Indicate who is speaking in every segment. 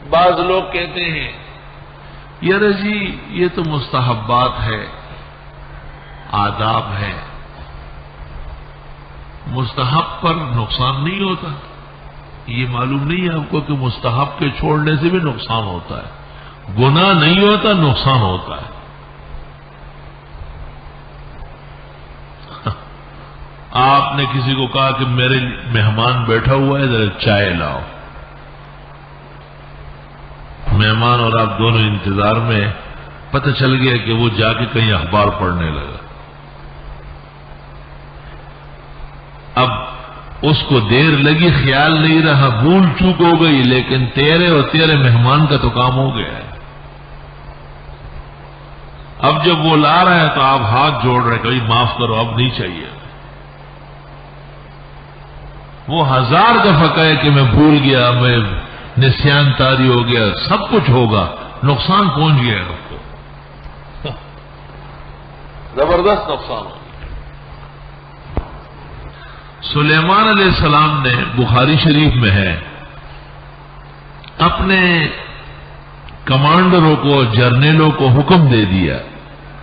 Speaker 1: بعض لوگ کہتے ہیں یار جی یہ تو مستحبات ہے، آداب ہے، مستحب پر نقصان نہیں ہوتا۔ یہ معلوم نہیں ہے آپ کو کہ مستحب کے چھوڑنے سے بھی نقصان ہوتا ہے، گناہ نہیں ہوتا، نقصان ہوتا ہے۔ آپ نے کسی کو کہا کہ میرے مہمان بیٹھا ہوا ہے ذرا چائے لاؤ، مہمان اور آپ دونوں انتظار میں، پتہ چل گیا کہ وہ جا کے کہیں اخبار پڑھنے لگا۔ اب اس کو دیر لگی، خیال نہیں رہا، بھول چوک ہو گئی، لیکن تیرے اور تیرے مہمان کا تو کام ہو گیا ہے۔ اب جب وہ لا رہا ہے تو آپ ہاتھ جوڑ رہے کہ معاف کرو، اب نہیں چاہیے۔ وہ 1000 دفعہ کہے کہ میں بھول گیا، میں نسیان طاری ہو گیا، سب کچھ ہوگا، نقصان پہنچ گیا ہے آپ کو، زبردست نقصان ہو گیا۔ سلیمان علیہ السلام نے، بخاری شریف میں ہے، اپنے کمانڈروں کو، جرنیلوں کو حکم دے دیا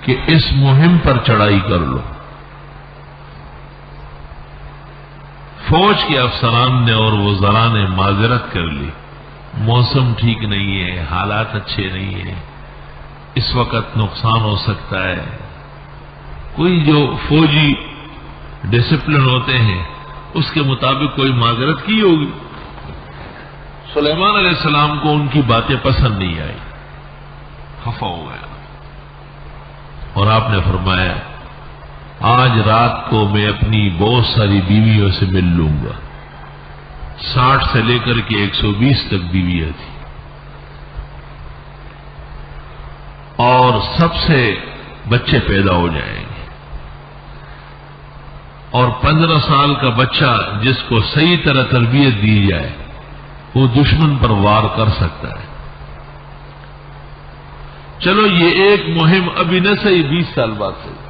Speaker 1: کہ اس مہم پر چڑھائی کر لو۔ فوج کے افسران نے اور وزراء نے معذرت کر لی، موسم ٹھیک نہیں ہے، حالات اچھے نہیں ہیں، اس وقت نقصان ہو سکتا ہے۔ کوئی جو فوجی ڈسپلن ہوتے ہیں اس کے مطابق کوئی معذرت کی ہوگی۔ سلیمان علیہ السلام کو ان کی باتیں پسند نہیں آئی، خفا ہو گیا، اور آپ نے فرمایا آج رات کو میں اپنی بہت ساری بیویوں سے مل لوں گا۔ 60 سے لے کر کے 120 تک بیویاں تھیں، اور سب سے بچے پیدا ہو جائیں گے، اور 15 سال کا بچہ جس کو صحیح طرح تربیت دی جائے وہ دشمن پر وار کر سکتا ہے۔ چلو یہ ایک مہم ابھی نہ صحیح، 20 سال بعد صحیح،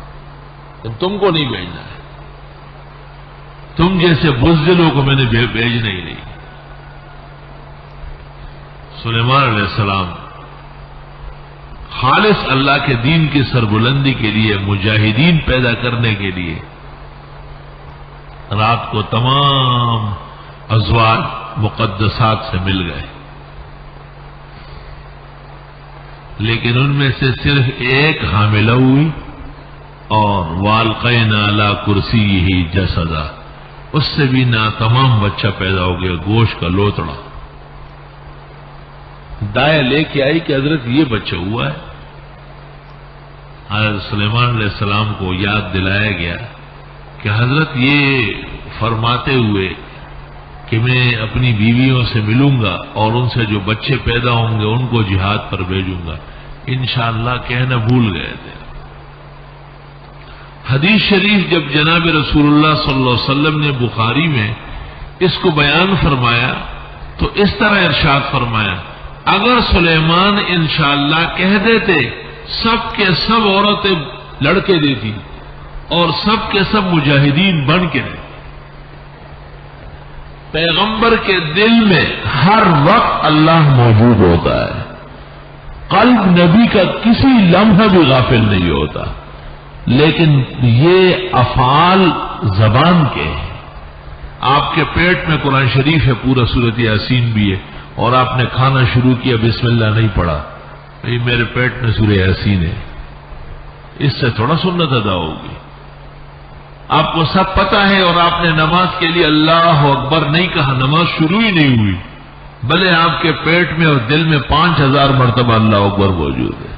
Speaker 1: تم کو نہیں بھیجنا ہے، تم جیسے بزدلوں کو میں نے بھیجنا ہی نہیں۔ سلیمان علیہ السلام خالص اللہ کے دین کی سربلندی کے لیے، مجاہدین پیدا کرنے کے لیے رات کو تمام ازواج مقدسات سے مل گئے، لیکن ان میں سے صرف ایک حاملہ ہوئی، اور والقینا علی کرسیہ جسدا، اس سے بھی ناتمام بچہ پیدا ہو گیا، گوشت کا لوتڑا۔ دائیں لے کے آئی کہ حضرت یہ بچہ ہوا ہے۔ حضرت سلیمان علیہ السلام کو یاد دلایا گیا کہ حضرت یہ فرماتے ہوئے کہ میں اپنی بیویوں سے ملوں گا اور ان سے جو بچے پیدا ہوں گے ان کو جہاد پر بھیجوں گا، انشاءاللہ کہنا بھول گئے تھے۔ حدیث شریف جب جناب رسول اللہ صلی اللہ علیہ وسلم نے بخاری میں اس کو بیان فرمایا تو اس طرح ارشاد فرمایا، اگر سلیمان انشاءاللہ کہہ دیتے سب کے سب عورتیں لڑکے دیتی اور سب کے سب مجاہدین بن کے رہے۔ پیغمبر کے دل میں ہر وقت اللہ موجود ہوتا ہے، قلب نبی کا کسی لمحہ بھی غافل نہیں ہوتا، لیکن یہ افعال زبان کے ہیں۔ آپ کے پیٹ میں قرآن شریف ہے، پورا سورۃ یاسین بھی ہے، اور آپ نے کھانا شروع کیا بسم اللہ نہیں پڑھا، میرے پیٹ میں سورہ یاسین ہے، اس سے تھوڑا سنت ادا ہوگی۔ آپ کو سب پتا ہے، اور آپ نے نماز کے لیے اللہ اکبر نہیں کہا، نماز شروع ہی نہیں ہوئی، بھلے آپ کے پیٹ میں اور دل میں 5000 مرتبہ اللہ اکبر موجود ہے۔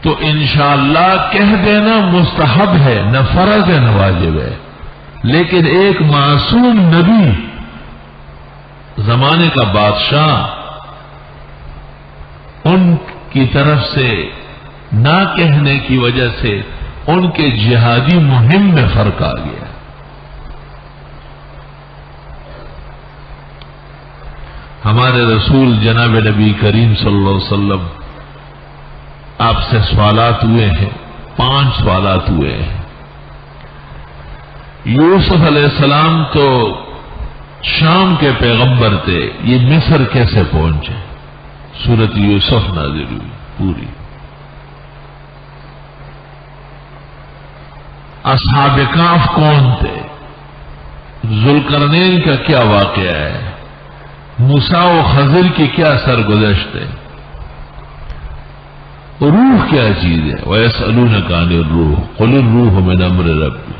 Speaker 1: تو انشاءاللہ کہہ دینا مستحب ہے، نہ فرض ہے نہ واجب ہے، لیکن ایک معصوم نبی، زمانے کا بادشاہ، ان کی طرف سے نہ کہنے کی وجہ سے ان کے جہادی مہم میں فرق آ گیا۔ ہمارے رسول جناب نبی کریم صلی اللہ علیہ وسلم آپ سے سوالات ہوئے ہیں، 5 سوالات ہوئے ہیں۔ یوسف علیہ السلام تو شام کے پیغمبر تھے، یہ مصر کیسے پہنچے؟ سورۃ یوسف نازل ہوئی پوری۔ اصحاب کہف کون تھے؟ ذوالقرنین کا کیا واقعہ ہے؟ موسیٰ و خضر کی کیا سرگزشت ہے؟ روح کیا چیز ہے؟ وَيَسْأَلُونَكَ عَنِ الرُّوحِ قُلِ الرُّوحُ مِنْ أَمْرِ رَبِّي۔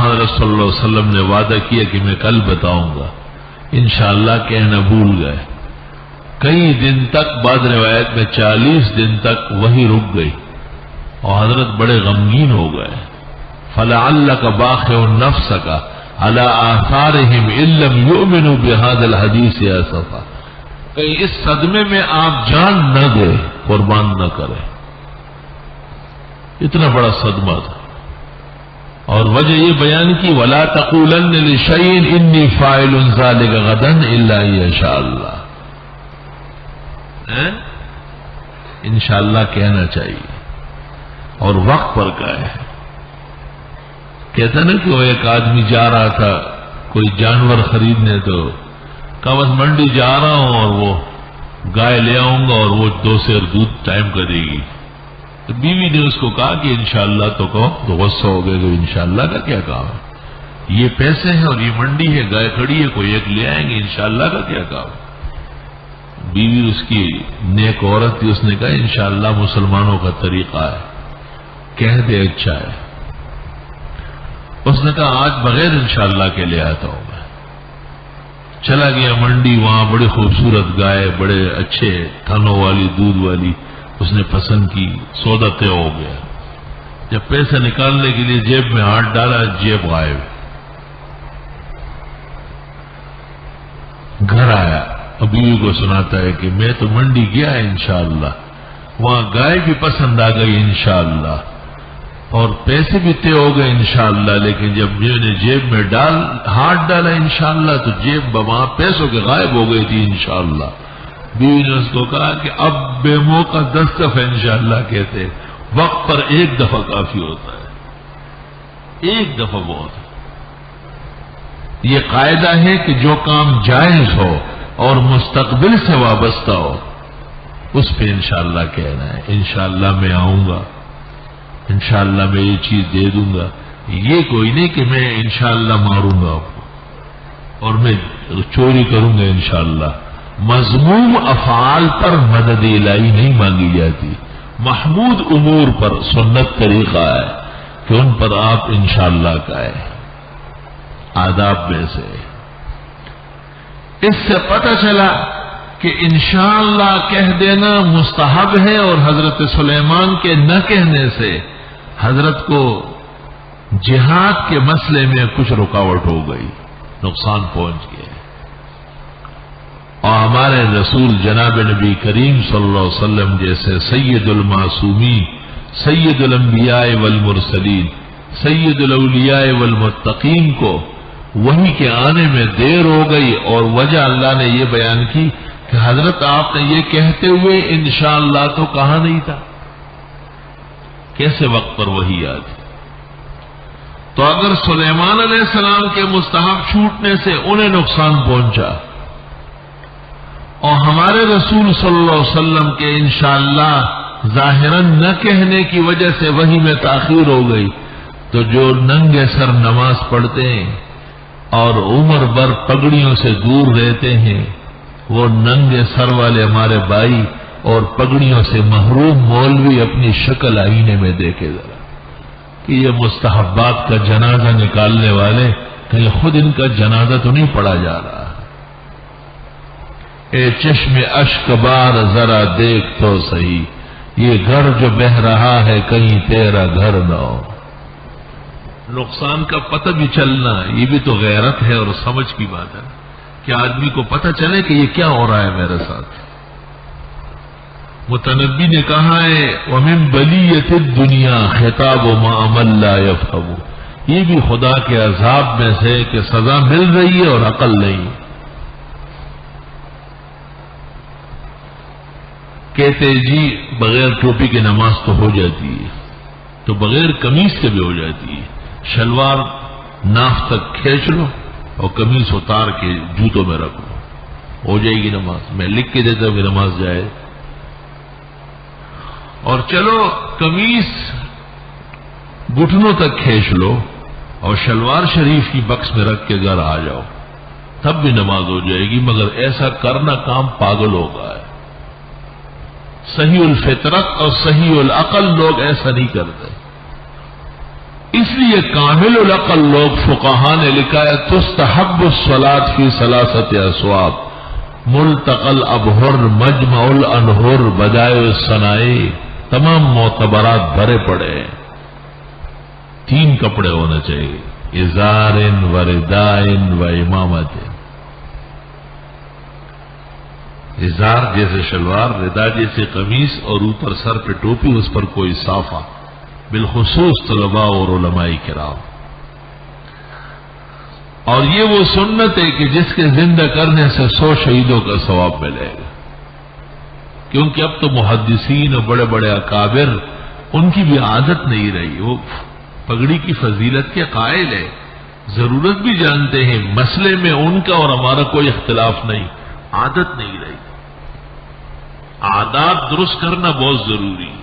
Speaker 1: حضرت صلی اللہ علیہ وسلم نے وعدہ کیا کہ میں کل بتاؤں گا، انشاءاللہ کہنا بھول گئے۔ کئی دن تک، بعض روایت میں 40 دن تک وہی رک گئی اور حضرت بڑے غمگین ہو گئے۔ فَلَعَلَّكَ بَاخِعٌ نَفْسَكَ عَلَىٰ آثَارِهِمْ إِن لَّمْ يُؤْمِنُوا بِهَذَا الْحَدِيثِ آسَفًا، کہیں اس صدمے میں آپ جان نہ دے، قربان نہ کرے۔ اتنا بڑا صدمہ تھا، اور وجہ یہ بیان کی وَلَا تَقُولَنَّ لِشَيْءٍ إِنِّي فَاعِلٌ ذَلِكَ غَدًا إِلَّا إِن يَشَاءَ اللَّهُ۔ انشاءاللہ کہنا چاہیے، اور وقت پر کہا ہے۔ کہتا نا کہ وہ ایک آدمی جا رہا تھا کوئی جانور خریدنے، تو کہا بس منڈی جا رہا ہوں اور وہ گائے لے آؤں گا اور وہ 2 سیر دودھ ٹائم کرے گی۔ تو بیوی نے اس کو کہا کہ انشاءاللہ تو کہو، تو غصہ ہو گئے کہ انشاءاللہ کا کیا کہا، یہ پیسے ہیں اور یہ منڈی ہے، گائے کھڑی ہے، کوئی ایک لے آئیں گے، انشاءاللہ کا کیا کہا۔ بیوی اس کی نیک عورت تھی، اس نے کہا انشاءاللہ مسلمانوں کا طریقہ ہے، کہہ دے اچھا ہے۔ اس نے کہا آج بغیر انشاءاللہ کے لے آتا ہوں میں۔ چلا گیا منڈی، وہاں بڑی خوبصورت گائے، بڑے اچھے تھنوں والی، دودھ والی، اس نے پسند کی، سودا طے ہو گیا۔ جب پیسہ نکالنے کے لیے جیب میں ہاتھ ڈالا، جیب غائب۔ گھر آیا، بیوی کو سناتا ہے کہ میں تو منڈی گیا ہے انشاءاللہ، وہاں گائے بھی پسند آ گئی انشاءاللہ، اور پیسے بھی طے ہو گئے انشاءاللہ، لیکن جب میں نے جیب میں ہاتھ ڈالا انشاءاللہ تو جیب وہاں پیسوں کے غائب ہو گئی تھی انشاءاللہ۔ بیوی نے اس کو کہا کہ اب بے موقع 10 دفعہ انشاءاللہ کہتے، وقت پر 1 دفعہ کافی ہوتا ہے، 1 دفعہ بہت ہے۔ یہ قاعدہ ہے کہ جو کام جائز ہو اور مستقبل سے وابستہ ہو اس پہ انشاءاللہ کہنا ہے، انشاءاللہ میں آؤں گا، انشاءاللہ میں یہ چیز دے دوں گا۔ یہ کوئی نہیں کہ میں انشاءاللہ ماروں گا آپ کو اور میں چوری کروں گا انشاءاللہ۔ مذموم افعال پر مدد الہی نہیں مانگی جاتی، محمود امور پر سنت طریقہ ہے کہ ان پر آپ انشاءاللہ کہیں، آداب میں سے۔ اس سے پتہ چلا کہ انشاءاللہ کہہ دینا مستحب ہے، اور حضرت سلیمان کے نہ کہنے سے حضرت کو جہاد کے مسئلے میں کچھ رکاوٹ ہو گئی، نقصان پہنچ گیا۔ اور ہمارے رسول جناب نبی کریم صلی اللہ علیہ وسلم جیسے سید المعصومین، سید الانبیاء والمرسلین، سید الاولیاء والمتقین کو وحی کے آنے میں دیر ہو گئی، اور وجہ اللہ نے یہ بیان کی کہ حضرت آپ نے یہ کہتے ہوئے انشاءاللہ تو کہا نہیں تھا، کیسے وقت پر وحی آتی۔ تو اگر سلیمان علیہ السلام کے مستحب چھوٹنے سے انہیں نقصان پہنچا، اور ہمارے رسول صلی اللہ علیہ وسلم کے انشاءاللہ ظاہراً نہ کہنے کی وجہ سے وحی میں تاخیر ہو گئی، تو جو ننگے سر نماز پڑھتے ہیں اور عمر بھر پگڑیوں سے دور رہتے ہیں، وہ ننگے سر والے ہمارے بھائی اور پگڑیوں سے محروم مولوی اپنی شکل آئینے میں دیکھے ذرا کہ یہ مستحبات کا جنازہ نکالنے والے کہیں خود ان کا جنازہ تو نہیں پڑھا جا رہا۔ اے چشم اشک بار ذرا دیکھ تو صحیح، یہ گھر جو بہ رہا ہے کہیں تیرا گھر نہ ہو۔ نقصان کا پتہ بھی چلنا، یہ بھی تو غیرت ہے اور سمجھ کی بات ہے کہ آدمی کو پتہ چلے کہ یہ کیا ہو رہا ہے میرے ساتھ۔ متنبی نے کہا ہے وَمِن بَلِيَّةِ الدُّنْيَا خِطَابُ مَا مَن لَّا يَفْقَهُ، یہ بھی خدا کے عذاب میں سے کہ سزا مل رہی ہے اور عقل نہیں۔ کہتے جی بغیر ٹوپی کی نماز تو ہو جاتی ہے، تو بغیر قمیص کے بھی ہو جاتی ہے۔ شلوار ناف تک کھینچ لو اور قمیص اتار کے جوتوں میں رکھ لو، ہو جائے گی نماز۔ میں لکھ کے دیتا ہوں کہ نماز جائے۔ اور چلو قمیص گھٹنوں تک کھینچ لو اور شلوار شریف کی بکس میں رکھ کے گھر آ جاؤ، تب بھی نماز ہو جائے گی، مگر ایسا کرنا کام پاگل ہوگا ہے۔ صحیح الفطرت اور صحیح العقل لوگ ایسا نہیں کرتے، اس لیے کامل العقل لوگ فقہا نے لکھا ہے تستحب الصلاۃ فی ثلاثۃ اسواب ملتقى الابہر مجمع الانہر بدائع الصنائع، تمام معتبرات بھرے پڑے ہیں۔ 3 کپڑے ہونا چاہیے، ازار و رداء و امامت۔ ازار جیسے شلوار، ردا جیسے قمیص، اور اوپر سر پہ ٹوپی، اس پر کوئی صافہ، بالخصوص طلباء اور علماء کرام۔ اور یہ وہ سنت ہے کہ جس کے زندہ کرنے سے 100 شہیدوں کا ثواب ملے گا، کیونکہ اب تو محدثین اور بڑے بڑے اکابر ان کی بھی عادت نہیں رہی، وہ پگڑی کی فضیلت کے قائل ہے، ضرورت بھی جانتے ہیں، مسئلے میں ان کا اور ہمارا کوئی اختلاف نہیں، عادت نہیں رہی۔ عادات درست کرنا بہت ضروری ہے۔